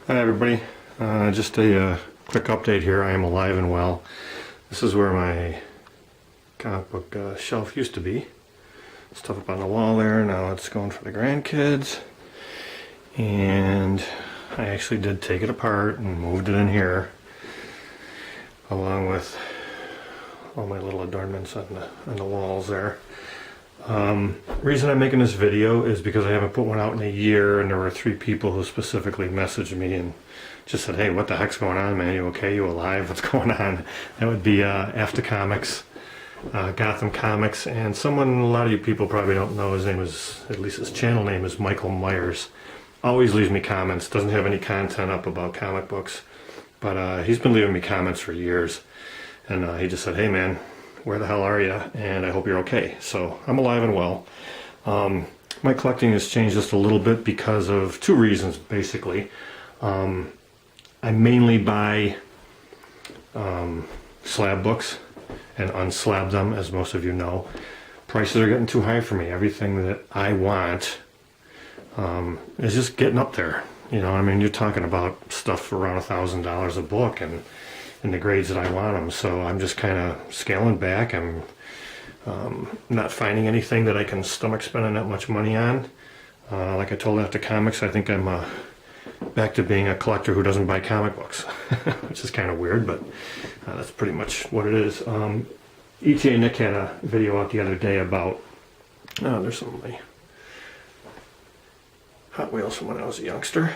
Hi everybody, just a quick update here. I am alive and well. This is where my comic book shelf used to be. Stuff up on the wall there, now it's going for the grandkids. And I actually did take it apart and moved it in here, along with all my little adornments on the walls there. Reason I'm making this video is because I haven't put one out in a year, and there were 3 people who specifically messaged me and just said, hey, what the heck's going on, man? You okay? You alive? What's going on? That would be After Comics, Gotham Comics, and someone a lot of you people probably don't know. His name is, at least his channel name is Michael Myers. Always leaves me comments, doesn't have any content up about comic books, but he's been leaving me comments for years, and he just said, hey man, where the hell are you? And I hope you're okay. So I'm alive and well. My collecting has changed just a little bit because of 2 reasons, basically. I mainly buy slab books and unslab them, as most of you know. Prices are getting too high for me. Everything that I want is just getting up there. You know, I mean, you're talking about stuff for around $1,000 a book, and in the grades that I want them. So I'm just kind of scaling back. I'm not finding anything that I can stomach spending that much money on. Like I told After Comics, I think I'm back to being a collector who doesn't buy comic books, which is kind of weird, but that's pretty much what it is. ETA Nick had a video out the other day about, there's some of my Hot Wheels from when I was a youngster.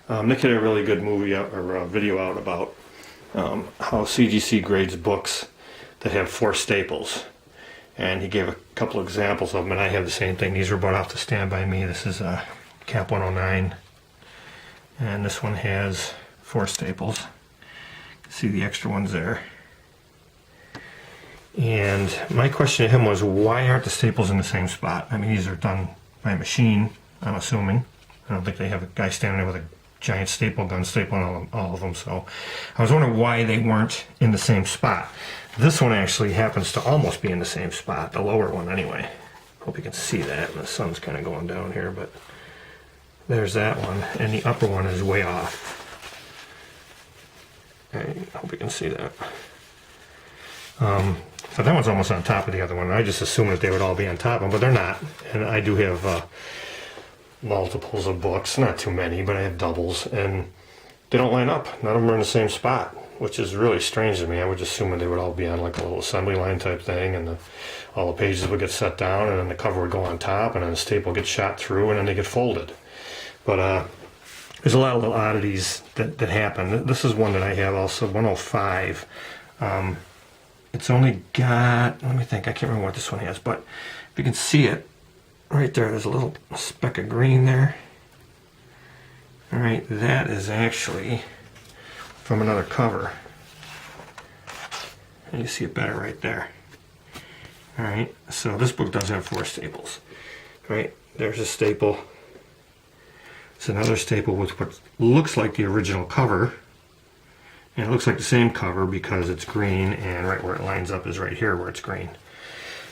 Nick had a really good movie out, or video out about how CGC grades books that have 4 staples, and he gave a couple examples of them, and I have the same thing. These were brought off the stand by me. This is a Cap 109, and this one has 4 staples. See the extra ones there. And my question to him was, why aren't the staples in the same spot? I mean, these are done by a machine, I'm assuming. I don't think they have a guy standing there with a giant staple gun stapling all of them. So I was wondering why they weren't in the same spot. This one actually happens to almost be in the same spot, the lower one anyway. Hope you can see that, and the sun's kind of going down here, but there's that one, and the upper one is way off. I hope you can see that. So that one's almost on top of the other one. I just assumed that they would all be on top of them, but they're not. And I do have multiples of books, not too many, but I have doubles, and they don't line up. None of them are in the same spot, which is really strange to me. I would just assume they would all be on like a little assembly line type thing, and all the pages would get set down, and then the cover would go on top, and then the staple gets shot through, and then they get folded. But there's a lot of little oddities that happen. This is one that I have also, 105. It's only got, let me think, I can't remember what this one has, but if you can see it, right there, there's a little speck of green there. All right, that is actually from another cover. And you see it better right there. All right, so this book does have 4 staples. Right, there's a staple. It's another staple with what looks like the original cover. And it looks like the same cover because it's green, and right where it lines up is right here where it's green.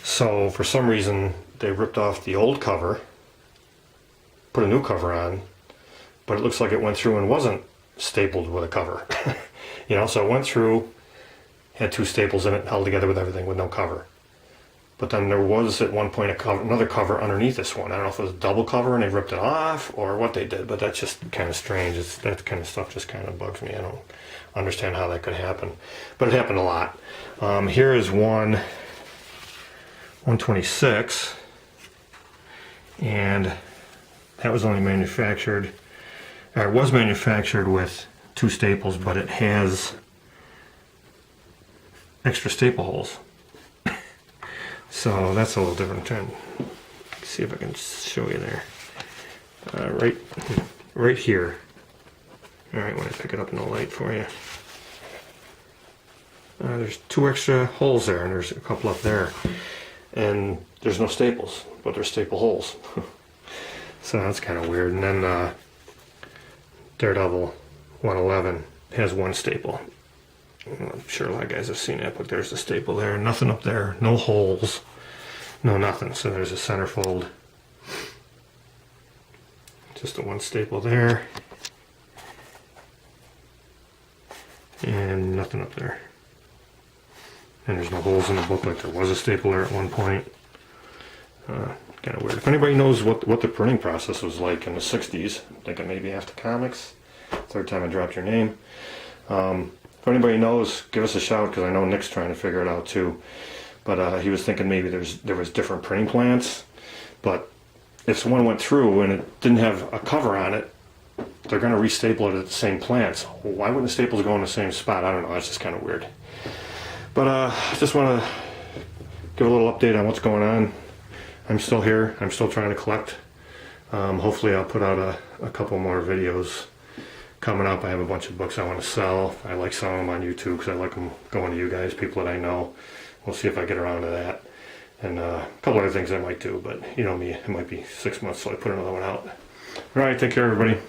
So for some reason they ripped off the old cover, put a new cover on, but it looks like it went through and wasn't stapled with a cover. You know, so it went through, had 2 staples in it, held together with everything with no cover. But then there was at one point another cover underneath this one. I don't know if it was a double cover and they ripped it off or what they did, but that's just kind of strange. That kind of stuff just kind of bugs me. I don't understand how that could happen, but it happened a lot. Here is 126, and that was only manufactured, or it was manufactured with 2 staples, but it has extra staple holes. So that's a little different. Trying to see if I can show you there. Right here. All right, when I pick it up in the light for you. There's 2 extra holes there, and there's a couple up there. And there's no staples, but there's staple holes. So that's kind of weird. And then Daredevil 111 has 1 staple. I'm sure a lot of guys have seen that, but there's the staple there. Nothing up there, no holes, no nothing. So there's a centerfold. Just the 1 staple there. and nothing up there. And there's no holes in the book like there was a stapler at one point. Kind of weird. If anybody knows what the printing process was like in the 60s, I'm thinking maybe after comics. Third time I dropped your name. If anybody knows, give us a shout, because I know Nick's trying to figure it out too. But he was thinking maybe there was different printing plants. But if someone went through and it didn't have a cover on it, they're going to restaple it at the same plants. Well, why wouldn't the staples go in the same spot? I don't know. That's just kind of weird. But I just want to give a little update on what's going on. I'm still here. I'm still trying to collect. Hopefully I'll put out a couple more videos coming up. I have a bunch of books I want to sell. I like selling them on YouTube because I like them going to you guys, people that I know. We'll see if I get around to that. And a couple other things I might do, but you know me, it might be 6 months till I put another one out. All right, take care, everybody.